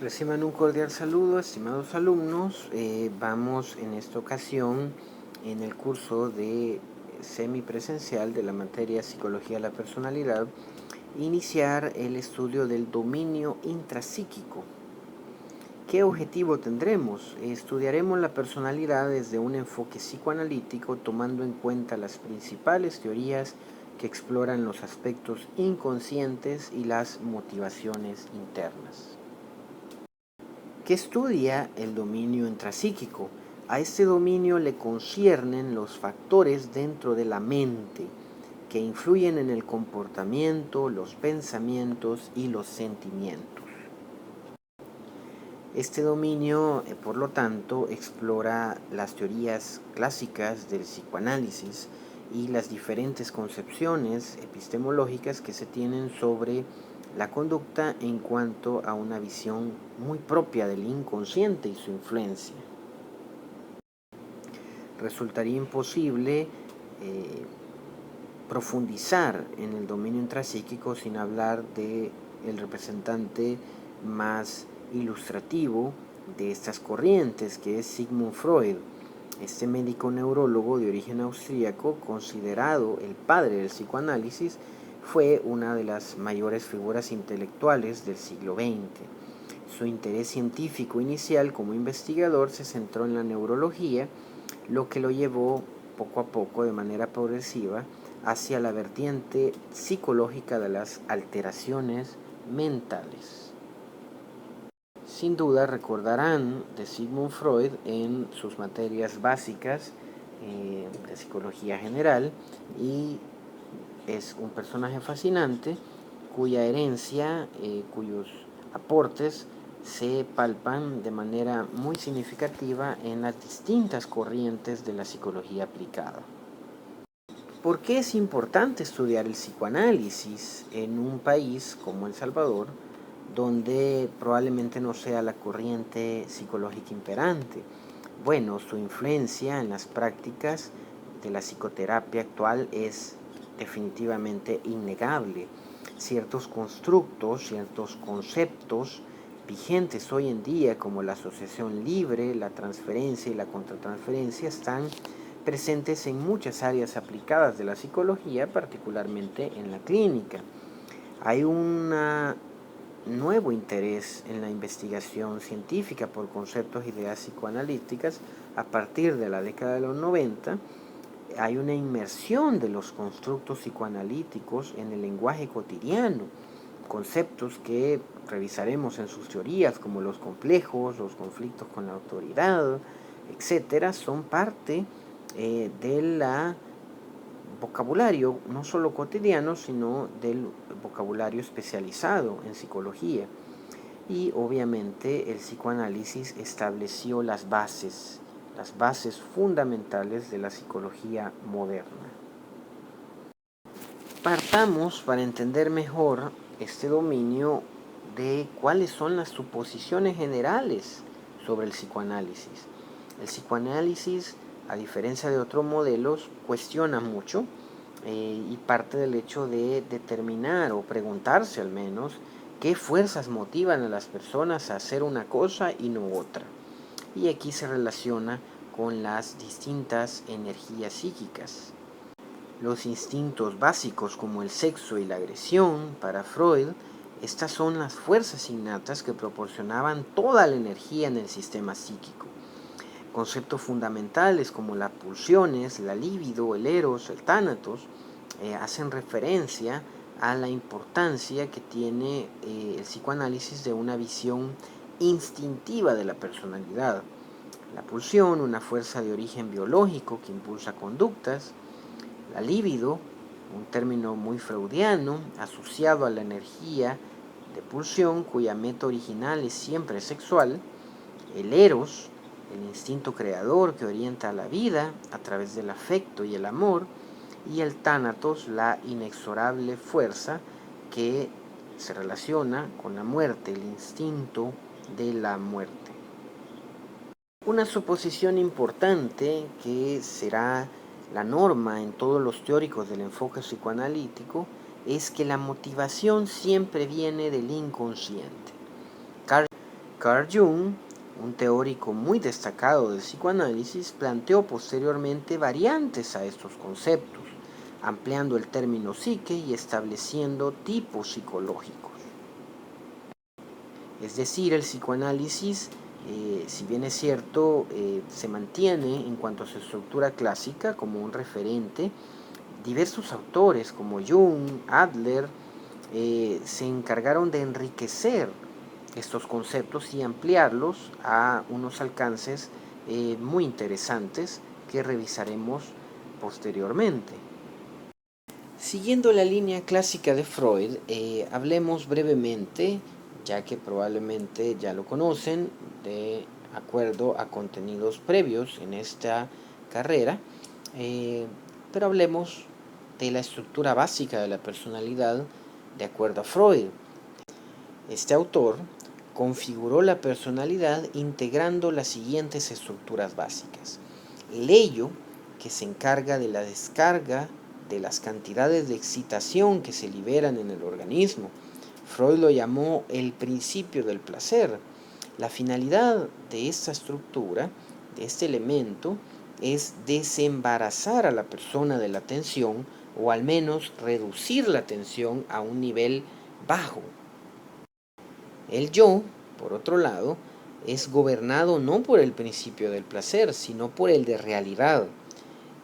Reciban un cordial saludo, estimados alumnos. Vamos en esta ocasión en el curso de semipresencial de la materia Psicología de la Personalidad, iniciar el estudio del dominio intrapsíquico. ¿Qué objetivo tendremos? Estudiaremos la personalidad desde un enfoque psicoanalítico, tomando en cuenta las principales teorías que exploran los aspectos inconscientes y las motivaciones internas. ¿Qué estudia el dominio intrapsíquico? A este dominio le conciernen los factores dentro de la mente que influyen en el comportamiento, los pensamientos y los sentimientos. Este dominio, por lo tanto, explora las teorías clásicas del psicoanálisis y las diferentes concepciones epistemológicas que se tienen sobre la conducta en cuanto a una visión muy propia del inconsciente y su influencia. Resultaría imposible profundizar en el dominio intrapsíquico sin hablar del representante más ilustrativo de estas corrientes, que es Sigmund Freud. Este médico neurólogo de origen austríaco, considerado el padre del psicoanálisis, fue una de las mayores figuras intelectuales del siglo XX. Su interés científico inicial como investigador se centró en la neurología, lo que lo llevó poco a poco, de manera progresiva, hacia la vertiente psicológica de las alteraciones mentales. Sin duda recordarán de Sigmund Freud en sus materias básicas de psicología general, y es un personaje fascinante cuya herencia, cuyos aportes se palpan de manera muy significativa en las distintas corrientes de la psicología aplicada. ¿Por qué es importante estudiar el psicoanálisis en un país como El Salvador, donde probablemente no sea la corriente psicológica imperante? Bueno, su influencia en las prácticas de la psicoterapia actual es definitivamente innegable. Ciertos constructos, ciertos conceptos vigentes hoy en día, como la asociación libre, la transferencia y la contratransferencia, están presentes en muchas áreas aplicadas de la psicología, particularmente en la clínica. Hay un nuevo interés en la investigación científica por conceptos e ideas psicoanalíticas a partir de la década de los 90. Hay una inmersión de los constructos psicoanalíticos en el lenguaje cotidiano, conceptos que revisaremos en sus teorías, como los complejos, los conflictos con la autoridad, etcétera, son parte del vocabulario no solo cotidiano, sino del vocabulario especializado en psicología. Y obviamente el psicoanálisis estableció las bases fundamentales de la psicología moderna. Partamos, para entender mejor este dominio, de cuáles son las suposiciones generales sobre el psicoanálisis. El psicoanálisis, a diferencia de otros modelos, cuestiona mucho y parte del hecho de determinar, o preguntarse al menos, qué fuerzas motivan a las personas a hacer una cosa y no otra. Y aquí se relaciona con las distintas energías psíquicas. Los instintos básicos, como el sexo y la agresión, para Freud, estas son las fuerzas innatas que proporcionaban toda la energía en el sistema psíquico. Conceptos fundamentales como las pulsiones, la libido, el eros, el tánatos, hacen referencia a la importancia que tiene el psicoanálisis de una visión instintiva de la personalidad. La pulsión, una fuerza de origen biológico que impulsa conductas. La libido, un término muy freudiano, asociado a la energía de pulsión, cuya meta original es siempre sexual. El eros, el instinto creador que orienta a la vida a través del afecto y el amor. Y el tánatos, la inexorable fuerza que se relaciona con la muerte, el instinto de la muerte. Una suposición importante, que será la norma en todos los teóricos del enfoque psicoanalítico, es que la motivación siempre viene del inconsciente. Carl Jung, un teórico muy destacado del psicoanálisis, planteó posteriormente variantes a estos conceptos, ampliando el término psique y estableciendo tipos psicológicos. Es decir, el psicoanálisis, si bien es cierto, se mantiene en cuanto a su estructura clásica como un referente, diversos autores como Jung, Adler, se encargaron de enriquecer estos conceptos y ampliarlos a unos alcances muy interesantes que revisaremos posteriormente. Siguiendo la línea clásica de Freud, hablemos brevemente, ya que probablemente ya lo conocen, de acuerdo a contenidos previos en esta carrera, pero hablemos de la estructura básica de la personalidad de acuerdo a Freud. Este autor configuró la personalidad integrando las siguientes estructuras básicas. El ello, que se encarga de la descarga de las cantidades de excitación que se liberan en el organismo. Freud lo llamó el principio del placer. La finalidad de esta estructura, de este elemento, es desembarazar a la persona de la tensión o al menos reducir la tensión a un nivel bajo. El yo, por otro lado, es gobernado no por el principio del placer, sino por el de realidad.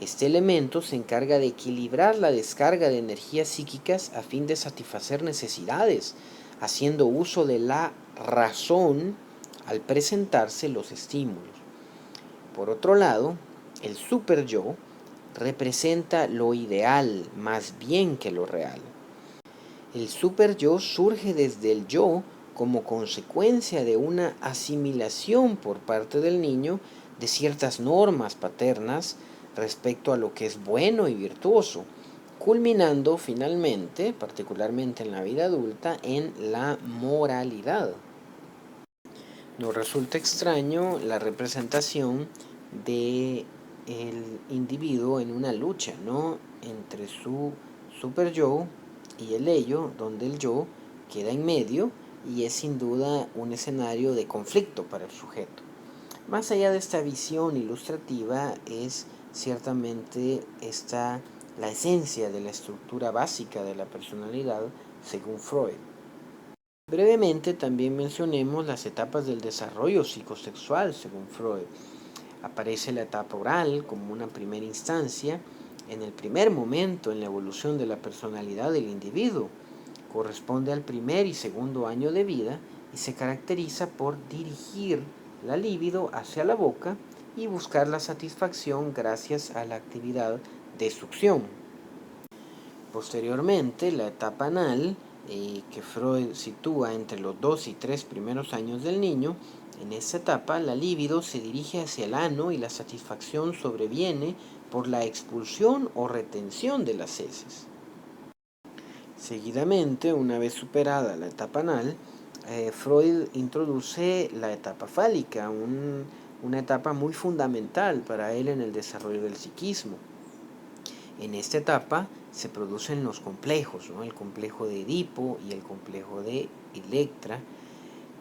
Este elemento se encarga de equilibrar la descarga de energías psíquicas a fin de satisfacer necesidades, haciendo uso de la razón al presentarse los estímulos. Por otro lado, el superyo representa lo ideal más bien que lo real. El superyo surge desde el yo como consecuencia de una asimilación por parte del niño de ciertas normas paternas respecto a lo que es bueno y virtuoso, culminando finalmente, particularmente en la vida adulta, en la moralidad. Nos resulta extraño la representación de el individuo en una lucha, ¿no?, entre su super yo y el ello, donde el yo queda en medio y es sin duda un escenario de conflicto para el sujeto. Más allá de esta visión ilustrativa, es ciertamente esta la esencia de la estructura básica de la personalidad según Freud. Brevemente también mencionemos las etapas del desarrollo psicosexual según Freud. Aparece la etapa oral como una primera instancia, en el primer momento en la evolución de la personalidad del individuo. Corresponde al primer y segundo año de vida y se caracteriza por dirigir la libido hacia la boca y buscar la satisfacción gracias a la actividad de succión. Posteriormente, la etapa anal, que Freud sitúa entre los 2 y 3 primeros años del niño. En esta etapa, la libido se dirige hacia el ano y la satisfacción sobreviene por la expulsión o retención de las heces. Seguidamente, una vez superada la etapa anal, Freud introduce la etapa fálica, una etapa muy fundamental para él en el desarrollo del psiquismo. En esta etapa se producen los complejos, ¿no?, el complejo de Edipo y el complejo de Electra.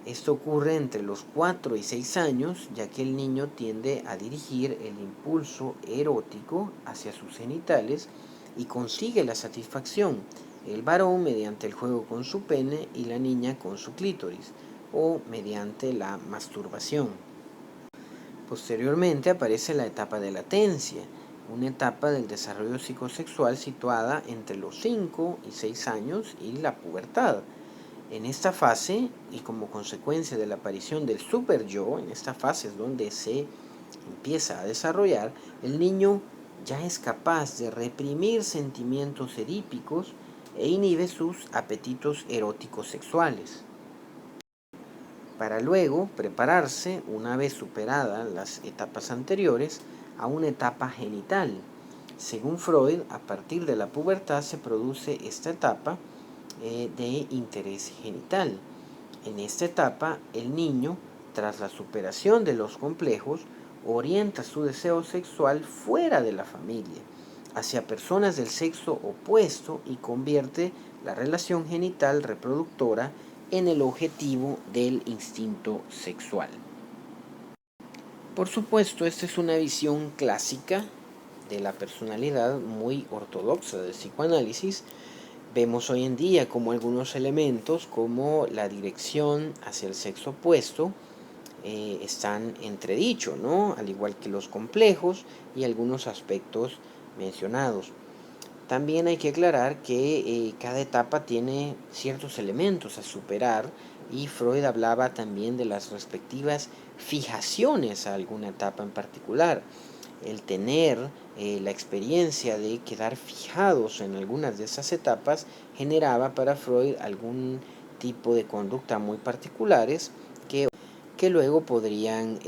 Esto ocurre entre los 4 y 6 años, ya que el niño tiende a dirigir el impulso erótico hacia sus genitales y consigue la satisfacción, el varón mediante el juego con su pene y la niña con su clítoris, o mediante la masturbación. Posteriormente aparece la etapa de latencia, una etapa del desarrollo psicosexual situada entre los 5 y 6 años y la pubertad. En esta fase, y como consecuencia de la aparición del superyo, en esta fase es donde se empieza a desarrollar, el niño ya es capaz de reprimir sentimientos edípicos e inhibe sus apetitos eróticos sexuales, para luego prepararse, una vez superadas las etapas anteriores, a una etapa genital. Según Freud, a partir de la pubertad se produce esta etapa de interés genital. En esta etapa, el niño, tras la superación de los complejos, orienta su deseo sexual fuera de la familia, hacia personas del sexo opuesto y convierte la relación genital reproductora en el objetivo del instinto sexual. Por supuesto, esta es una visión clásica de la personalidad muy ortodoxa del psicoanálisis. Vemos hoy en día como algunos elementos como la dirección hacia el sexo opuesto están entredicho, ¿no? Al igual que los complejos y algunos aspectos mencionados. También hay que aclarar que cada etapa tiene ciertos elementos a superar y Freud hablaba también de las respectivas fijaciones a alguna etapa en particular. El tener la experiencia de quedar fijados en algunas de esas etapas generaba para Freud algún tipo de conducta muy particulares que luego podrían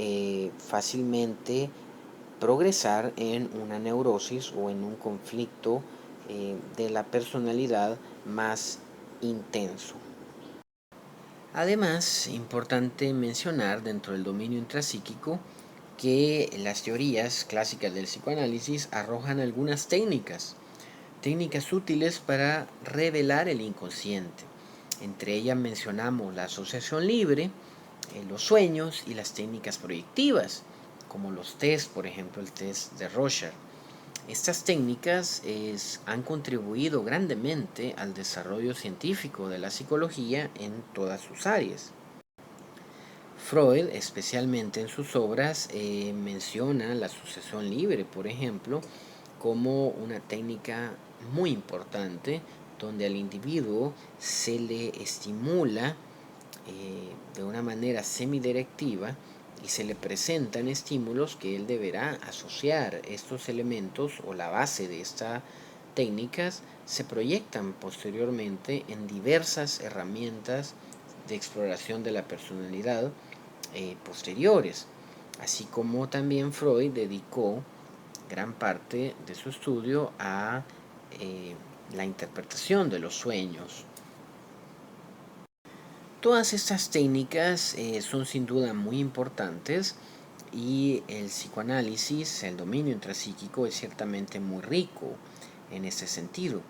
fácilmente progresar en una neurosis o en un conflicto de la personalidad más intenso. Además, importante mencionar dentro del dominio intrapsíquico que las teorías clásicas del psicoanálisis arrojan algunas técnicas útiles para revelar el inconsciente. Entre ellas mencionamos la asociación libre, los sueños y las técnicas proyectivas, como los test, por ejemplo el test de Rorschach. Estas técnicas han contribuido grandemente al desarrollo científico de la psicología en todas sus áreas. Freud, especialmente en sus obras, menciona la asociación libre, por ejemplo, como una técnica muy importante donde al individuo se le estimula de una manera semidirectiva y se le presentan estímulos que él deberá asociar. Estos elementos o la base de estas técnicas se proyectan posteriormente en diversas herramientas de exploración de la personalidad posteriores, así como también Freud dedicó gran parte de su estudio a la interpretación de los sueños. Todas estas técnicas son sin duda muy importantes y el psicoanálisis, el dominio intrapsíquico es ciertamente muy rico en ese sentido.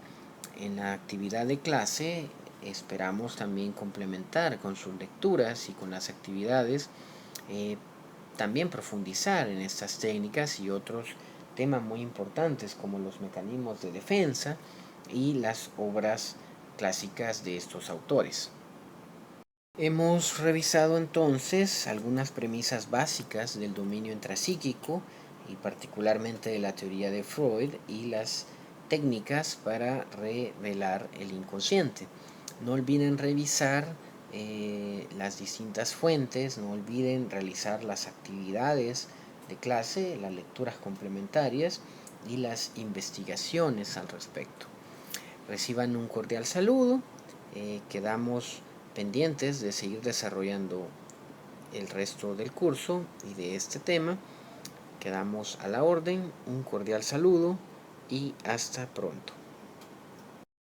En la actividad de clase esperamos también complementar con sus lecturas y con las actividades, también profundizar en estas técnicas y otros temas muy importantes como los mecanismos de defensa y las obras clásicas de estos autores. Hemos revisado entonces algunas premisas básicas del dominio intrapsíquico y particularmente de la teoría de Freud y las técnicas para revelar el inconsciente. No olviden revisar las distintas fuentes, no olviden realizar las actividades de clase, las lecturas complementarias y las investigaciones al respecto. Reciban un cordial saludo, quedamos pendientes de seguir desarrollando el resto del curso y de este tema. Quedamos a la orden, un cordial saludo y hasta pronto.